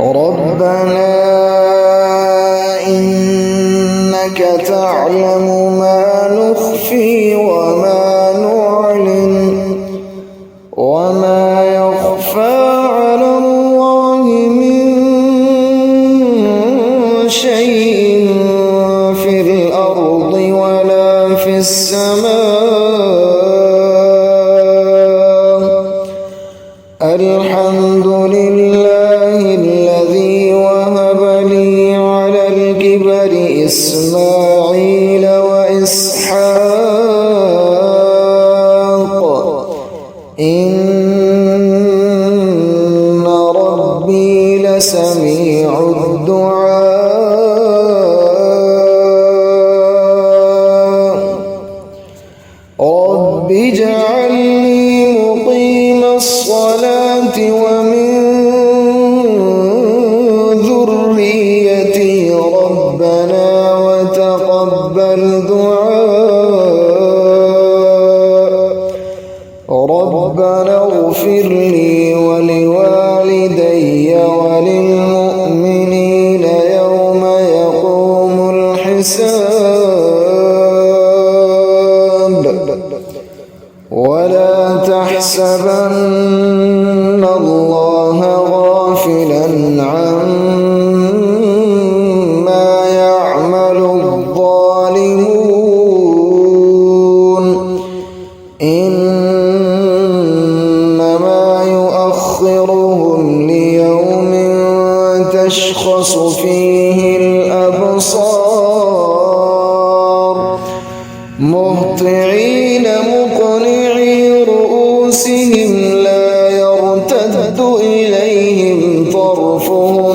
ربنا إنك تعلم ما نخفي وما نعلن وما يخفى على الله من شيء في الأرض ولا في السماء. الحمد لله الذي وهب لي على الكبر إسماعيل وإسحاق إن ربي لسميع الدعاء. رب اجعلني مقيم الصلاة ومن ذريتي ربنا وتقبل دعاء. ربنا اغفر لي ولوالدي وللمؤمنين يوم يقوم الحساب. ولا تحسبن الله غافلا عما يعمل الظالمون إنما يؤخرهم ليوم تشخص فيه الأبصار مهطعين مقنعي رؤوسهم لا يرتد إليهم طرفهم